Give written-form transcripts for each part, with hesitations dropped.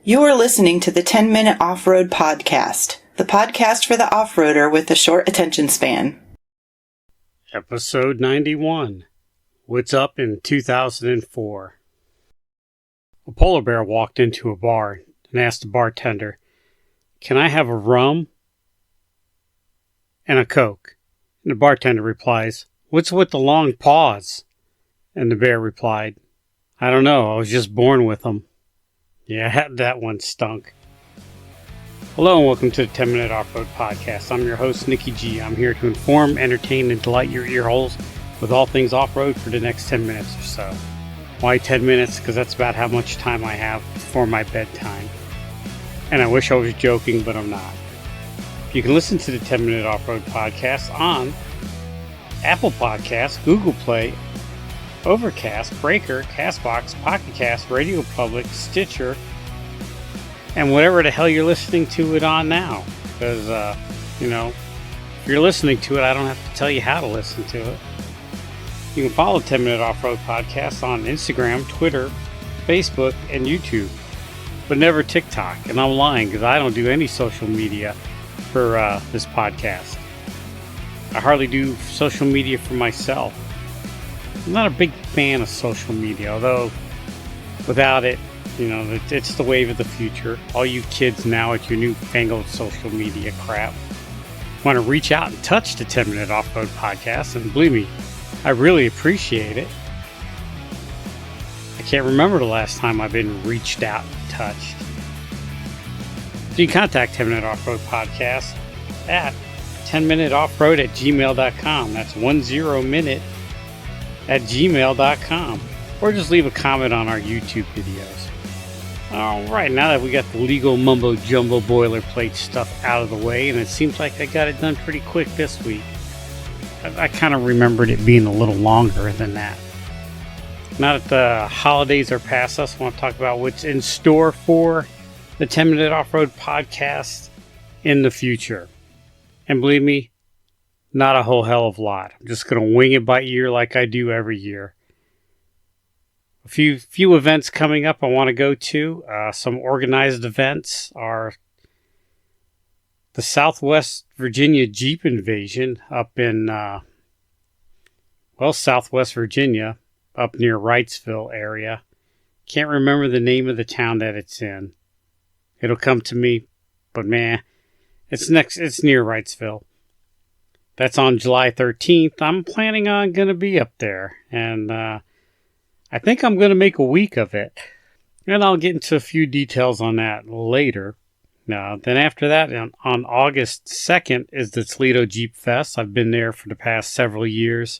You are listening to the 10-Minute Off-Road Podcast, the podcast for the off-roader with a short attention span. Episode 91. What's Up in 2004. A polar bear walked into a bar and asked the bartender, "Can I have a rum and a Coke?" And the bartender replies, "What's with the long pause?" And the bear replied, "I don't know, I was just born with them." Yeah, that one stunk. Hello and welcome to the 10-Minute Off-Road Podcast. I'm your host, Nikki G. I'm here to inform, entertain, and delight your ear holes with all things off-road for the next 10 minutes or so. Why 10 minutes? Because that's about how much time I have before my bedtime. And I wish I was joking, but I'm not. You can listen to the 10-Minute Off-Road Podcast on Apple Podcasts, Google Play, Overcast, Breaker, Castbox, Pocket Cast, Radio Public, Stitcher, and whatever the hell you're listening to it on now. Because, if you're listening to it, I don't have to tell you how to listen to it. You can follow 10-Minute Off-Road Podcast on Instagram, Twitter, Facebook, and YouTube, but never TikTok. And I'm lying because I don't do any social media for this podcast. I hardly do social media for myself. I'm not a big fan of social media, although without it, it's the wave of the future. All you kids now at your newfangled social media crap want to reach out and touch the 10-Minute Off-Road Podcast, and believe me, I really appreciate it. I can't remember the last time I've been reached out and touched. So you can contact 10-Minute Off-Road Podcast at 10minuteoffroad@gmail.com. That's 10minute at gmail.com, or just leave a comment on our YouTube videos. Alright, now that we got the legal mumbo jumbo boilerplate stuff out of the way, and it seems like I got it done pretty quick this week. I kind of remembered it being a little longer than that. Now that the holidays are past us, I want to talk about what's in store for the 10-Minute Off-Road Podcast in the future. And believe me, not a whole hell of a lot. I'm just going to wing it by ear like I do every year. A few events coming up I want to go to. Some organized events are the Southwest Virginia Jeep Invasion up in, Southwest Virginia, up near Wrightsville area. Can't remember the name of the town that it's in. It'll come to me, but man, it's near Wrightsville. That's on July 13th. I'm planning on going to be up there, and I think I'm going to make a week of it. And I'll get into a few details on that later. Then after that, on August 2nd is the Toledo Jeep Fest. I've been there for the past several years.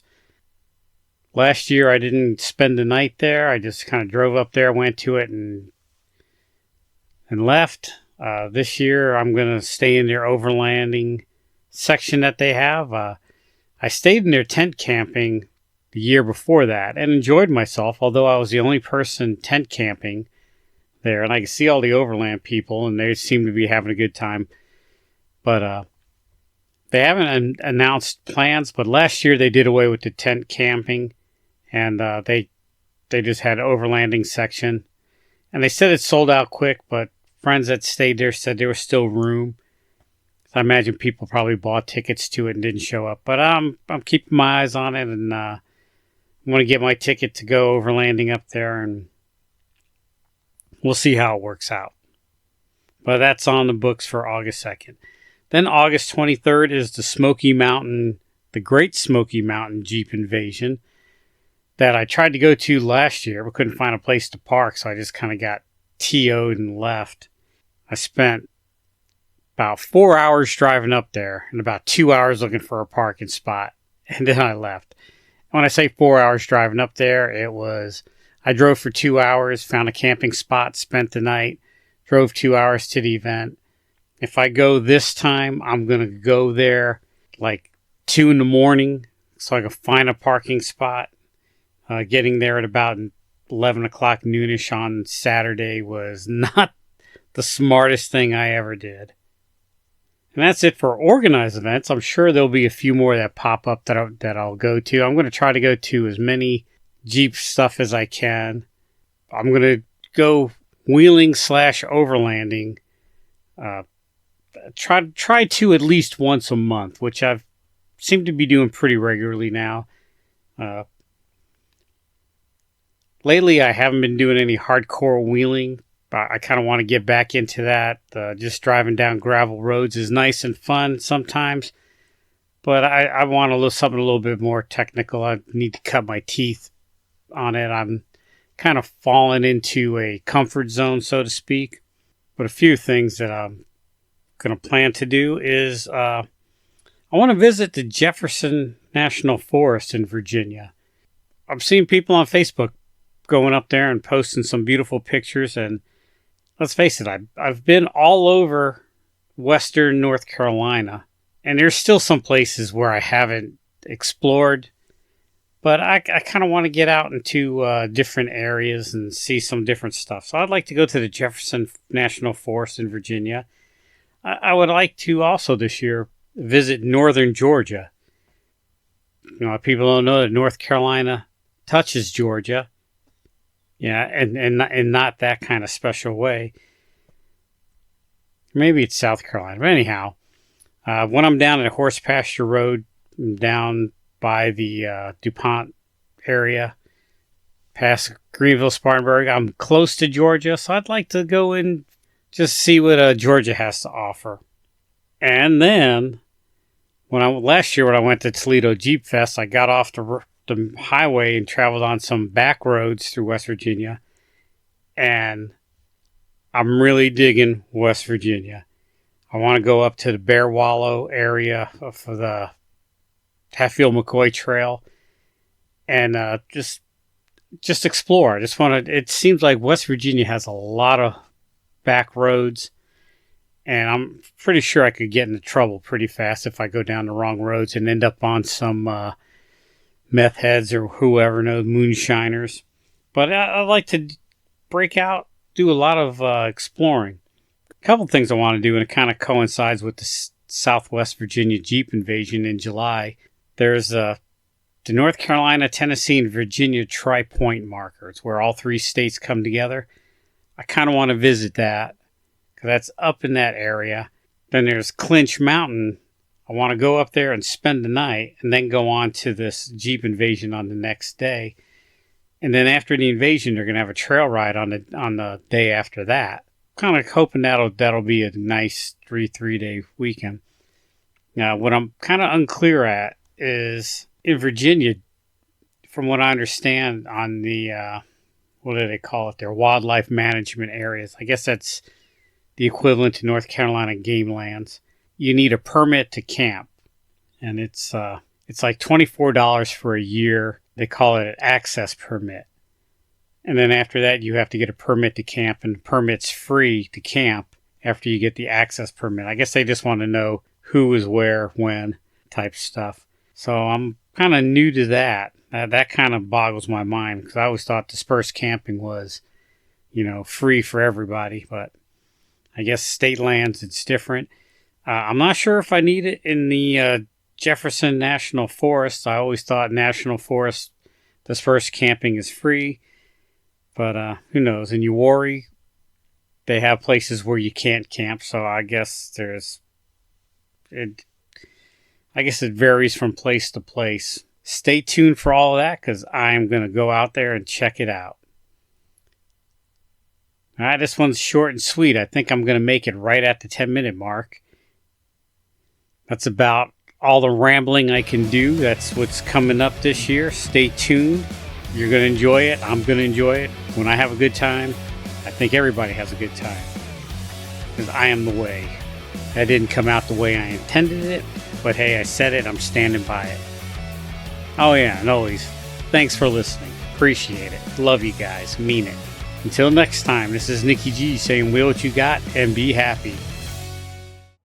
Last year, I didn't spend the night there. I just kind of drove up there, went to it, and left. This year, I'm going to stay in their overlanding section that they have. I stayed in their tent camping the year before that and enjoyed myself, although I was the only person tent camping there, and I could see all the overland people and they seem to be having a good time. But they haven't announced plans, but last year they did away with the tent camping, and they just had an overlanding section, and they said it sold out quick, but friends that stayed there said there was still room. I imagine people probably bought tickets to it and didn't show up. But I'm keeping my eyes on it, and I want to get my ticket to go overlanding up there, and we'll see how it works out. But that's on the books for August 2nd. Then August 23rd is the Great Smoky Mountain Jeep Invasion that I tried to go to last year, but couldn't find a place to park, so I just kind of got TO'd and left. I spent about 4 hours driving up there and about 2 hours looking for a parking spot. And then I left. When I say 4 hours driving up there, I drove for 2 hours, found a camping spot, spent the night, drove 2 hours to the event. If I go this time, I'm going to go there like 2 in the morning so I can find a parking spot. Getting there at about 11 o'clock noonish on Saturday was not the smartest thing I ever did. And that's it for organized events. I'm sure there'll be a few more that pop up that I'll go to. I'm going to try to go to as many Jeep stuff as I can. I'm going to go wheeling / overlanding. Try to at least once a month, which I've seem to be doing pretty regularly now. Lately, I haven't been doing any hardcore wheeling, but I kind of want to get back into that. Just driving down gravel roads is nice and fun sometimes, but I want something a little bit more technical. I need to cut my teeth on it. I'm kind of falling into a comfort zone, so to speak. But a few things that I'm going to plan to do is I want to visit the Jefferson National Forest in Virginia. I've seen people on Facebook going up there and posting some beautiful pictures, and let's face it, I've been all over western North Carolina, and there's still some places where I haven't explored, but I kind of want to get out into different areas and see some different stuff. So I'd like to go to the Jefferson National Forest in Virginia. I would like to also this year visit northern Georgia. People don't know that North Carolina touches Georgia. Yeah, and not that kind of special way. Maybe it's South Carolina. But anyhow, when I'm down at Horse Pasture Road, down by the DuPont area, past Greenville, Spartanburg, I'm close to Georgia, so I'd like to go and just see what Georgia has to offer. And then, last year when I went to Toledo Jeep Fest, I got off the highway and traveled on some back roads through West Virginia, and I'm really digging West Virginia. I want to go up to the Bear Wallow area for the Hatfield-McCoy Trail and just explore. It seems like West Virginia has a lot of back roads, and I'm pretty sure I could get into trouble pretty fast if I go down the wrong roads and end up on some meth heads or whoever knows, moonshiners. But I like to break out, do a lot of exploring. A couple things I want to do, and it kind of coincides with the Southwest Virginia Jeep invasion in July. There's the North Carolina, Tennessee, and Virginia tri-point markers where all three states come together. I kind of want to visit that because that's up in that area. Then there's Clinch Mountain. I want to go up there and spend the night and then go on to this Jeep invasion on the next day. And then after the invasion, they're going to have a trail ride on the day after that. Kind of hoping that'll be a nice 3-day weekend. Now, what I'm kind of unclear at is in Virginia, from what I understand on the, what do they call it? Their wildlife management areas. I guess that's the equivalent to North Carolina game lands. You need a permit to camp, and it's like $24 for a year. They call it an access permit. And then after that, you have to get a permit to camp, and the permit's free to camp after you get the access permit. I guess they just want to know who is where, when, type stuff. So I'm kind of new to that. That kind of boggles my mind because I always thought dispersed camping was, free for everybody. But I guess state lands, it's different. I'm not sure if I need it in the Jefferson National Forest. I always thought National Forest dispersed camping is free. But who knows? In Uwharrie, they have places where you can't camp. So I guess it varies from place to place. Stay tuned for all of that because I'm going to go out there and check it out. All right, this one's short and sweet. I think I'm going to make it right at the 10-minute mark. That's about all the rambling I can do. That's what's coming up this year. Stay tuned. You're going to enjoy it. I'm going to enjoy it. When I have a good time, I think everybody has a good time. Because I am the way. That didn't come out the way I intended it. But hey, I said it. I'm standing by it. Oh yeah, and always, thanks for listening. Appreciate it. Love you guys. Mean it. Until next time, this is Nikki G saying, "Will what you got and be happy."